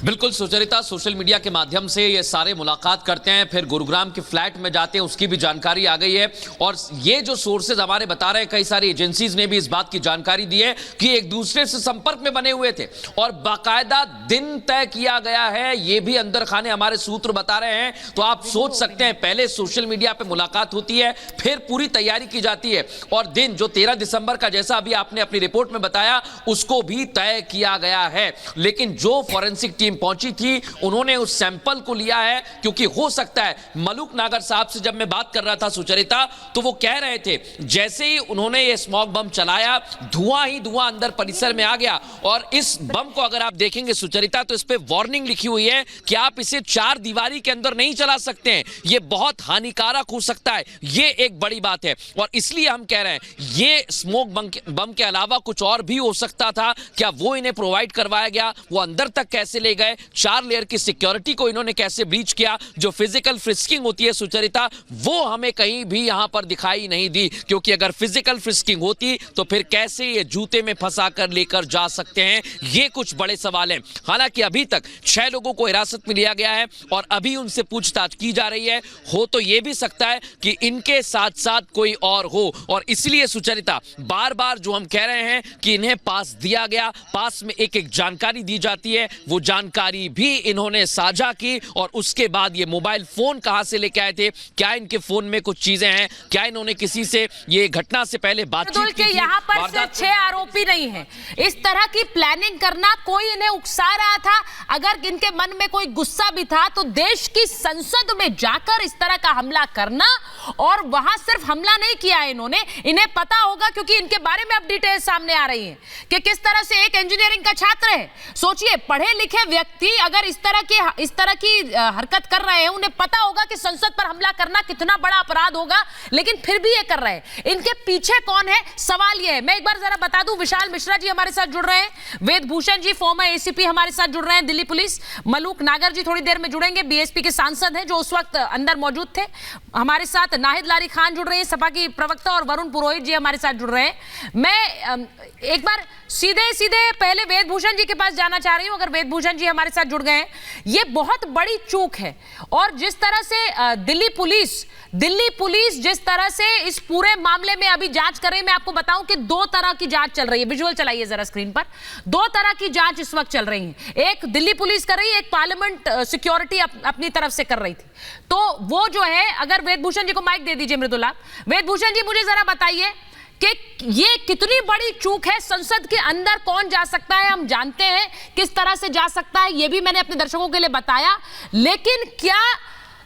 बिल्कुल Sucharita, social media के माध्यम से ये सारे मुलाकात करते हैं, फिर गुरुग्राम के फ्लैट में जाते हैं, उसकी भी जानकारी आ गई है। और ये जो सोर्सेज हमारे बता रहे हैं, कई सारी एजेंसीज ने भी इस बात की जानकारी दी है कि एक दूसरे से संपर्क में बने हुए थे और बाकायदा दिन तय किया गया है, ये भी अंदर खाने हमारे सूत्र बता रहे हैं। तो आप सोच सकते हैं, पहले सोशल मीडिया पे मुलाकात होती है, फिर पूरी तैयारी की जाती है और दिन जो 13 दिसंबर का, जैसा अभी आपने अपनी रिपोर्ट में बताया, उसको भी तय किया गया है। लेकिन जो फॉरेंसिक टीम पहुंची थी, उन्होंने उस सैंपल को लिया है, क्योंकि हो सकता है, मलूक नागर साहब से जब मैं बात कर रहा था सुचरिता, तो वो कह रहे थे जैसे ही उन्होंने ये स्मोक बम चलाया, धुआं ही धुआं अंदर परिसर में आ गया। और इस बम को अगर आप देखेंगे सुचरिता, तो इस पे वार्निंग लिखी हुई है कि आप इसे 4 दीवारी के अंदर नहीं चला सकते हैं, ये बहुत हानिकारक हो सकता है। ये एक बड़ी बात है और इसलिए हम कह रहे हैं ये स्मोक बम के अलावा कुछ और भी हो सकता था। क्या वो इन्हें प्रोवाइड करवाया गया? वो अंदर तक कैसे ले गए? 4 लेयर की सिक्योरिटी को इन्होंने कैसे ब्रीच किया? जो फिजिकल फ्रिस्किंग होती है सुचरिता, वो हमें कहीं भी यहां पर दिखाई नहीं दी, क्योंकि अगर फिजिकल फ्रिस्किंग होती तो फिर कैसे ये जूते में फंसा कर लेकर जा सकते हैं? ये कुछ बड़े सवाल हैं। हालांकि अभी तक 6 लोगों को हिरासत में लिया गया है और अभी उनसे पूछताछ की जा रही है। हो तो ये भी सकता है कि इनके साथ साथ कोई और हो, और इसलिए सुचरिता बार बार जो हम कह रहे हैं कि इन्हें पास दिया गया, पास में एक एक जानकारी दी जाती है, वो जानकारी भी इन्होंने साझा की। और उसके बाद ये मोबाइल फोन कहां से लेके आए थे, क्या इनके फोन में कुछ चीजें हैं, क्या इन्होंने किसी से ये घटना से पहले बातचीत की थी? यहाँ पर सिर्फ 6 आरोपी नहीं है, इस तरह की प्लानिंग करना, कोई इन्हें उकसा रहा था। अगर इनके मन में कोई गुस्सा भी था तो देश की संसद में जाकर इस तरह का हमला करना, और वहां सिर्फ हमला नहीं किया इन्होंने, इन्हें पता होगा, क्योंकि इनके बारे में अब डिटेल सामने आ रही है कि किस तरह से एक इंजीनियरिंग का छात्र है। सोचिए, पढ़े लिखे व्यक्ति अगर इस तरह की हरकत कर रहे हैं, उन्हें पता होगा कि संसद पर हमला करना कितना बड़ा अपराध होगा, लेकिन फिर भी ये कर रहे हैं। इनके पीछे कौन है, सवाल ये है। मैं एक बार जरा बता दूं, विशाल मिश्रा जी हमारे साथ जुड़ रहे हैं, वेद भूषण जी फॉर्मर एसीपी हमारे साथ जुड़ रहे हैं दिल्ली पुलिस, मलूक नागर जी थोड़ी देर में जुड़ेंगे, बीएसपी के सांसद हैं जो उस वक्त अंदर मौजूद थे हमारे साथ, नाहिद लारी खान जुड़ रहे हैं सपा की प्रवक्ता, और वरुण पुरोहित जी हमारे साथ जुड़ रहे हैं। मैं एक बार सीधे पहले वेद भूषण जी के पास जाना चाह रही हूं, अगर वेद भूषण जी हमारे साथ जुड़ गए हैं। ये बहुत बड़ी चूक है, और जिस तरह से दिल्ली पुलिस जिस तरह से इस पूरे मामले में अभी जांच कर रही है, मैं आपको बताऊं कि 2 तरह की जांच चल रही है। विजुअल चलाइए जरा स्क्रीन पर। 2 तरह की जांच इस वक्त चल रही है, एक दिल्ली पुलिस कर रही है, एक पार्लियामेंट सिक्योरिटी अपनी तरफ से कर रही थी। तो वो जो है, अगर वेद भूषण जी को माइक दे दीजिए मृदुला। वेद भूषण जी, मुझे जरा बताइए कि ये कितनी बड़ी चूक है, संसद के अंदर कौन जा सकता है, हम जानते हैं किस तरह से जा सकता है, ये भी मैंने अपने दर्शकों के लिए बताया, लेकिन क्या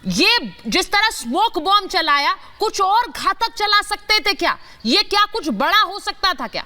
ये जिस तरह स्मोक बॉम्ब चलाया, कुछ और घातक चला सकते थे क्या? ये क्या कुछ बड़ा हो सकता था क्या?